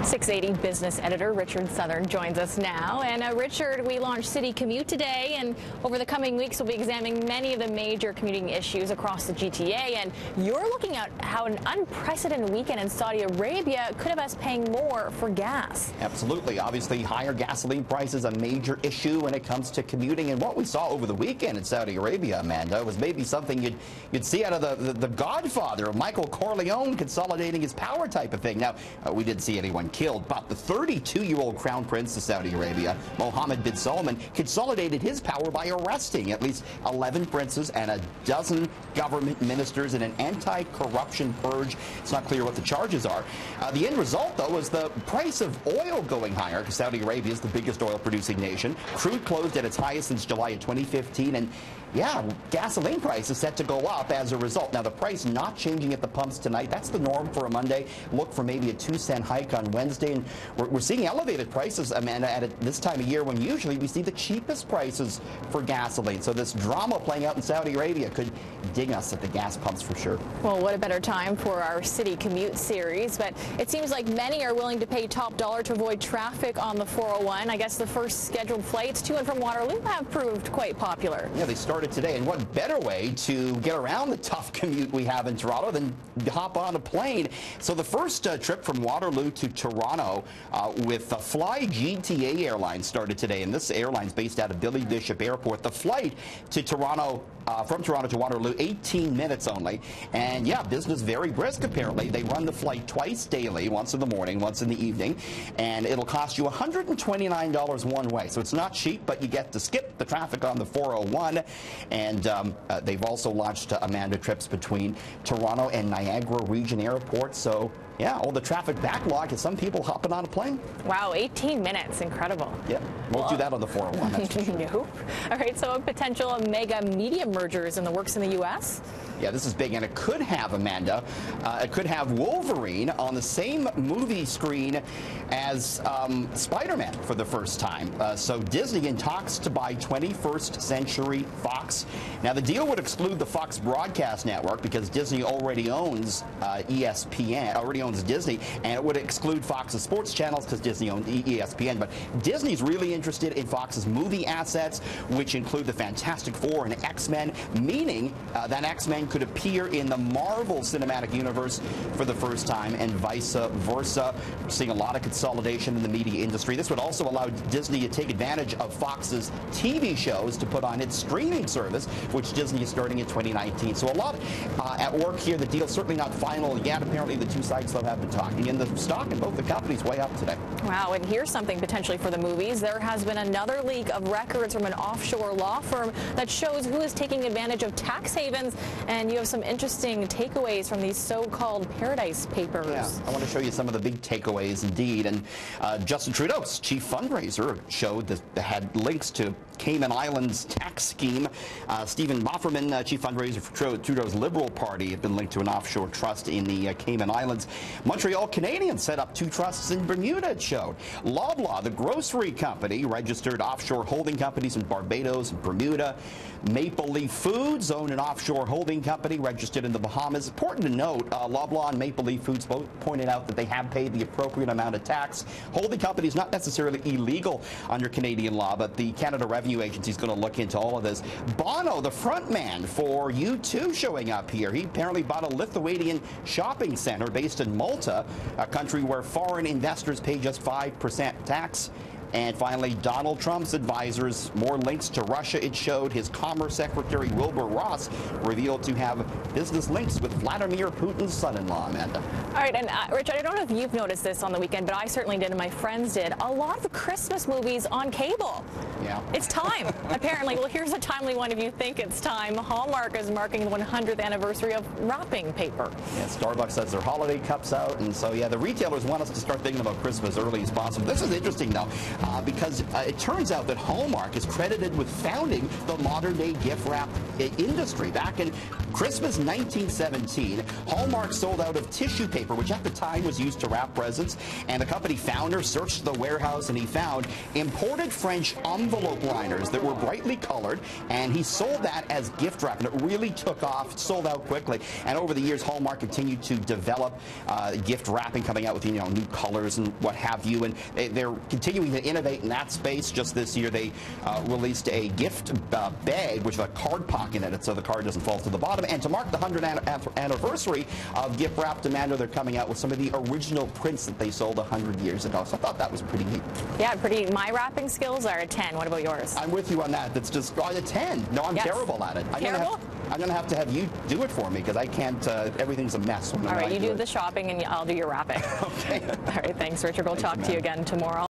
680 business editor Richard Southern joins us now. And Richard, we launched City Commute today, and over the coming weeks we'll be examining many of the major commuting issues across the GTA. And you're looking at how an unprecedented weekend in Saudi Arabia could have us paying more for gas. Absolutely. Obviously, higher gasoline prices a major issue when it comes to commuting. And what we saw over the weekend in Saudi Arabia, Amanda, was maybe something you'd see out of the Godfather, Michael Corleone consolidating his power type of thing. Now, we didn't see anyone killed, but the 32-year-old crown prince of Saudi Arabia, Mohammed bin Salman, consolidated his power by arresting at least 11 princes and a dozen government ministers in an anti-corruption purge. It's not clear what the charges are. The end result, though, is the price of oil going higher, because Saudi Arabia is the biggest oil-producing nation. Crude closed at its highest since July of 2015, and yeah, gasoline price is set to go up as a result. Now, the price not changing at the pumps tonight. That's the norm for a Monday. Look for maybe a 2-cent hike on Wednesday. And we're seeing elevated prices, Amanda, at this time of year when usually we see the cheapest prices for gasoline. So this drama playing out in Saudi Arabia could ding us at the gas pumps for sure. Well, what a better time for our City Commute series. But it seems like many are willing to pay top dollar to avoid traffic on the 401. I guess the first scheduled flights to and from Waterloo have proved quite popular. Yeah, they started today, and what better way to get around the tough commute we have in Toronto than hop on a plane. So the first trip from Waterloo to Toronto with Fly GTA Airlines started today, and this airline's based out of Billy Bishop Airport. The flight to Toronto, from Toronto to Waterloo, 18 minutes only, and yeah, business very brisk apparently. They run the flight twice daily, once in the morning, once in the evening, and it'll cost you $129 one way. So it's not cheap, but you get to skip the traffic on the 401. And they've also launched Amanda trips between Toronto and Niagara Region Airport. So yeah, all the traffic backlog and some people hopping on a plane. Wow, 18 minutes, incredible. Yeah, won't do that on the 401. That's for sure. Nope. All right, so a potential mega media merger is in the works in the U.S.? Yeah, this is big, and it could have, Amanda, it could have Wolverine on the same movie screen as Spider-Man for the first time. So Disney in talks to buy 21st Century Fox. Now, the deal would exclude the Fox broadcast network because Disney already owns ESPN, already owns Disney, and it would exclude Fox's sports channels because Disney owns ESPN. But Disney's really interested in Fox's movie assets, which include the Fantastic Four and X-Men, meaning that X-Men could appear in the Marvel Cinematic Universe for the first time, and vice versa. We're seeing a lot of consolidation in the media industry. This would also allow Disney to take advantage of Fox's TV shows to put on its streaming service, which Disney is starting in 2019. So a lot at work here. The deal's certainly not final yet. Apparently, the two sides still have been talking, and the stock in both the companies way up today. Wow, and here's something potentially for the movies. There has been another leak of records from an offshore law firm that shows who is taking advantage of tax havens, and you have some interesting takeaways from these so-called Paradise Papers. Yeah, I want to show you some of the big takeaways indeed. And Justin Trudeau's chief fundraiser showed that they had links to Cayman Islands tax scheme. Stephen Bofferman, chief fundraiser for Trudeau's Liberal Party, have been linked to an offshore trust in the Cayman Islands. Montreal Canadiens set up 2 trusts in Bermuda, it showed. Loblaw, the grocery company, registered offshore holding companies in Barbados and Bermuda. Maple Leaf Foods owned an offshore holding company registered in the Bahamas. Important to note, Loblaw and Maple Leaf Foods both pointed out that they have paid the appropriate amount of tax. Holding company is not necessarily illegal under Canadian law, but the Canada Revenue Agency is going to look into all of this. Bono, the frontman for U2, showing up here. He apparently bought a Lithuanian shopping center based in Malta, a country where foreign investors pay just 5% tax. And finally, Donald Trump's advisors, more links to Russia. It showed his Commerce Secretary Wilbur Ross revealed to have business links with Vladimir Putin's son-in-law, Amanda. All right, and Richard, I don't know if you've noticed this on the weekend, but I certainly did and my friends did. A lot of Christmas movies on cable. Yeah. It's time, apparently. Well, here's a timely one if you think it's time. Hallmark is marking the 100th anniversary of wrapping paper. Yeah, Starbucks has their holiday cups out, and so, yeah, the retailers want us to start thinking about Christmas early as possible. This is interesting, though. because it turns out that Hallmark is credited with founding the modern-day gift wrap industry. Back in Christmas 1917, Hallmark sold out of tissue paper, which at the time was used to wrap presents, and the company founder searched the warehouse and he found imported French envelope liners that were brightly colored, and he sold that as gift wrap, and it really took off, sold out quickly. And over the years, Hallmark continued to develop gift wrapping, coming out with new colors and what have you, and they're continuing to innovate in that space. Just this year, they released a gift bag, which has a card pocket in it, so the card doesn't fall to the bottom. And to mark the 100th anniversary of Gift Wrapped Amanda, they're coming out with some of the original prints that they sold 100 years ago. So I thought that was pretty neat. Yeah, my wrapping skills are a 10. What about yours? I'm with you on that. That's just a 10. No, I'm terrible at it. I'm going to have you do it for me, because I can't. Everything's a mess. All right, you do the shopping and I'll do your wrapping. Okay. All right, thanks, Richard. We'll talk to you again tomorrow.